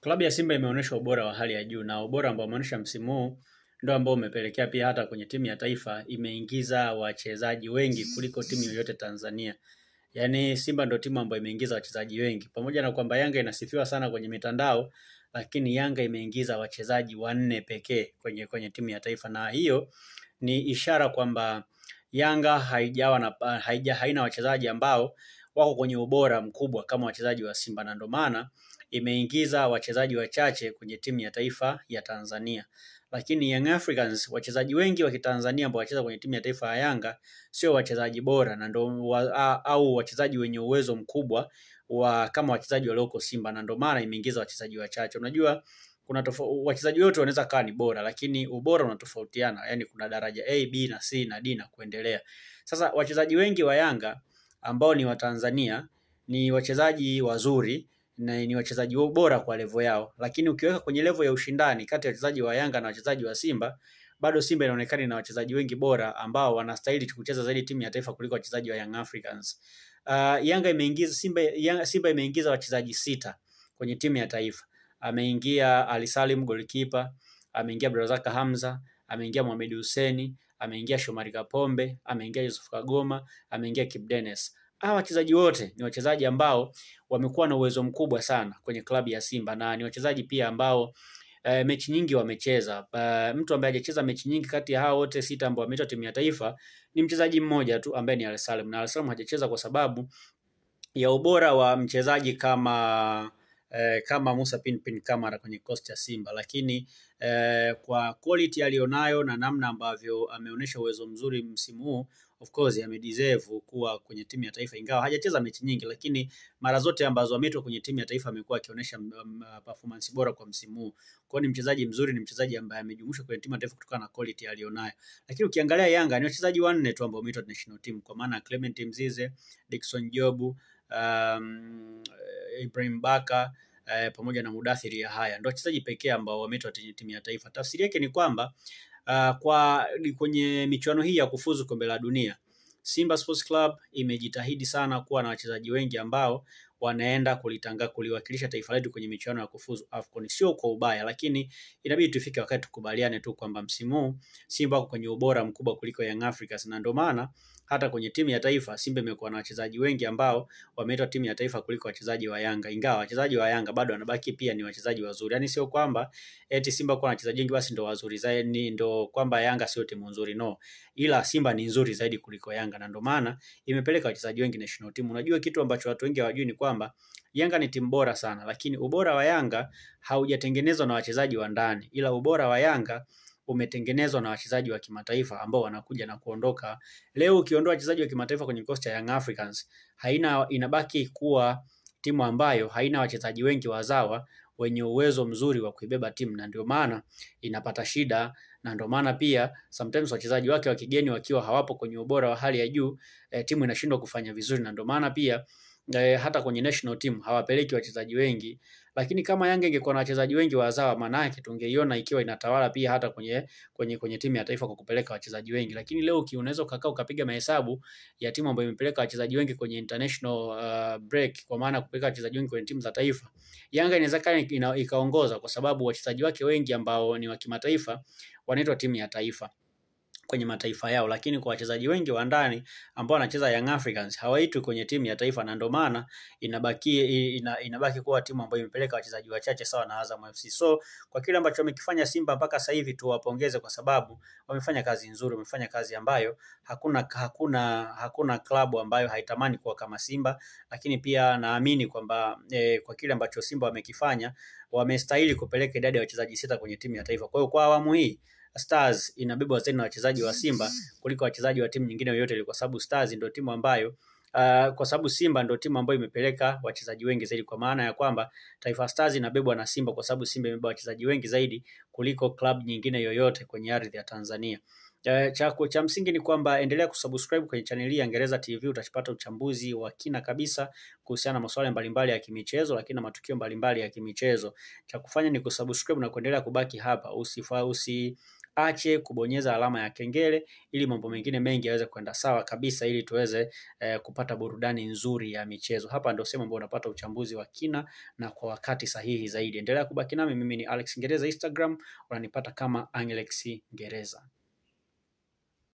Klabu ya Simba imeonyesha ubora wa hali ya juu na ubora ambao umeonyesha msimu huu ndio ambao umepelekea pia hata kwenye timu ya taifa imeingiza wachezaji wengi kuliko timu yoyote Tanzania. Yaani Simba ndio timu ambayo imeingiza wachezaji wengi. Pamoja na kwamba Yanga inasifiwa sana kwenye mitandao, lakini Yanga imeingiza wachezaji wanne pekee kwenye timu ya taifa, na hiyo ni ishara kwamba Yanga haina wachezaji ambao wako kwenye ubora mkubwa kama wachezaji wa Simba, na ndio maana imeingiza wachezaji wachache kwenye timu ya taifa ya Tanzania. Lakini Young Africans, wachezaji wengi wa Kitanzania ambao wacheza kwenye timu ya taifa ya Yanga sio wachezaji bora na au wachezaji wenye uwezo mkubwa kama wachezaji walioko Simba, na ndio maana imeingiza wachezaji wachache. Unajua kuna wachezaji wote wanaweza kaa ni bora, lakini ubora unatofautiana. Yaani kuna daraja A, B na C na D na kuendelea. Sasa wachezaji wengi wa Yanga ambao ni wa Tanzania ni wachezaji wazuri na ni wachezaji bora kwa level yao, lakini ukiweka kwenye level ya ushindani kati ya wachezaji wa Yanga na wachezaji wa Simba, bado Simba inaonekana na wachezaji wengi bora ambao wanastahili kucheza zaidi timu ya taifa kuliko wachezaji wa Young Africans. Simba imeingiza wachezaji 6 kwenye timu ya taifa. Ameingia Ali Salim goalkeeper, ameingia Brazaka Hamza, ameingia Mohamed Hussein, ameingia Shomari Kapombe, ameingia Yusuf Kagoma, ameingia Kip Dennis. Hawa wachezaji wote ni wachezaji ambao wamekuwa na uwezo mkubwa sana kwenye klabu ya Simba, na ni wachezaji pia ambao mechi nyingi wamecheza. Mtu ambaye hajacheza mechi nyingi kati ya hao wote 6 ambao wameitwa timu ya taifa ni mchezaji mmoja tu ambaye ni Al Salim, na Al Salim hajacheza kwa sababu ya ubora wa mchezaji kama Musa Pinpin Kamara kwenye kosti ya Simba, lakini kwa quality alionayo na namna ambavyo ameonyesha uwezo mzuri msimu huu, of course amedeserve kuwa kwenye timu ya taifa, ingawa hajacheza mechi nyingi, lakini mara zote ambazo ameitwa kwenye timu ya taifa amekuwa akionyesha performance bora kwa msimu huu. Kwa ni mchezaji mzuri, ni mchezaji ambaye amejumuishwa kwenye timu ya taifa kutokana na quality alionayo. Lakini ukiangalia Yanga ni wachezaji 4 tu ambao wameitwa national team, kwa maana Clement Mzize, Dickson Jobu, Ibrahim Baka pamoja na Mudathiri Yahaya ndio wachezaji pekee ambao wameitwa timu ya taifa. Tafsiri yake ni kwamba kwenye michuano hii ya kufuzu kombe la dunia, Simba Sports Club imejitahidi sana kuwa na wachezaji wengi ambao wanaenda kuliwakilisha taifa letu kwenye michuano ya kufuzu AFCON. Sio kwa ubaya, lakini inabidi tufike wakati tukubaliane tu kwamba msimu huu Simba wako kwenye ubora mkubwa kuliko Young Africans, na ndio maana hata kwenye timu ya taifa Simba imekuwa na wachezaji wengi ambao wameitwa timu ya taifa kuliko wachezaji wa Yanga, ingawa wachezaji wa Yanga bado wanabaki pia ni wachezaji wazuri. Yaani sio kwamba eti Simba kwa wachezaji wengi basi ndio wazuri zaidi, ndio kwamba Yanga sio timu nzuri, no. Ila Simba ni nzuri zaidi kuliko Yanga, na ndio maana imepeleka wachezaji wengi national team. Unajua kitu ambacho watu wengi hawajui ni kwamba Yanga ni timu bora sana, lakini ubora wa Yanga haujatengenezwa na wachezaji wa ndani, ila ubora wa Yanga umetengenezwa na wachezaji wa kimataifa ambao wanakuja na kuondoka. Leo ukiondoa wachezaji wa kimataifa kwenye kosti ya Young Africans, inabaki kuwa timu ambayo haina wachezaji wengi wazawa wenye uwezo mzuri wa kuibeba timu, na ndio maana inapata shida, na ndio maana pia sometimes wachezaji wake wa kigeni wakiwa hawapo kwenye ubora wa hali ya juu, timu inashindwa kufanya vizuri, na ndio maana pia hata kwenye national team hawapeleki wachezaji wengi. Lakini kama Yanga ingekuwa na wachezaji wengi wazawa, maana yake tungeiona ikiwa inatawala pia hata kwenye timu ya taifa kwa kupeleka wachezaji wengi. Lakini leo unaweza ukapiga mahesabu ya timu ambayo imepeleka wachezaji wengi kwenye international break, kwa maana kupeleka wachezaji wengi kwenye timu za taifa, Yanga inaweza ikaongoza kwa sababu wachezaji wake wengi ambao ni wa kimataifa wanaitwa timu ya taifa kwenye mataifa yao, lakini kwa wachezaji wengi wa ndani ambao wanacheza Young Africans hawaitwi kwenye timu ya taifa, na ndio maana inabaki kuwa timu ambayo imepeleka wachezaji wachache sawa na Azam FC. So kwa kile ambacho wamekifanya Simba mpaka sasa hivi tuwapongeze, kwa sababu wamefanya kazi nzuri, wamefanya kazi ambayo hakuna klabu ambayo haitamani kuwa kama Simba. Lakini pia naamini kwamba kwa kile ambacho Simba wamekifanya wamestahili kupeleka idadi ya wachezaji 6 kwenye timu ya taifa. Kwa hiyo kwa awamu hii Stars inabebwa zaidi na wachezaji wa Simba kuliko wachezaji wa timu nyingine yoyote, kwa sababu Stars ndio timu ambayo kwa sababu Simba ndio timu ambayo imepeleka wachezaji wengi zaidi, kwa maana ya kwamba Taifa Stars inabebwa na Simba kwa sababu Simba imebeba wachezaji wengi zaidi kuliko club nyingine yoyote kwenye ardhi ya Tanzania. Cha msingi ni kwamba endelea kusubscribe kwenye channel hii ya Ngereza TV, utapata uchambuzi wa kina kabisa kuhusiana na masuala mbalimbali ya kimichezo, lakini na matukio mbalimbali ya kimichezo. Cha kufanya ni kusubscribe na kuendelea kubaki hapa. ache kubonyeza alama ya kengele ili mambo mengine mengi yaweze kwenda sawa kabisa, ili tuweze kupata burudani nzuri ya michezo. Hapa ndio sehemu ambayo unapata uchambuzi wa kina na kwa wakati sahihi zaidi. Endelea kubaki nami, mimi ni Alex Ngereza. Instagram unanipata kama Anglex Ngereza.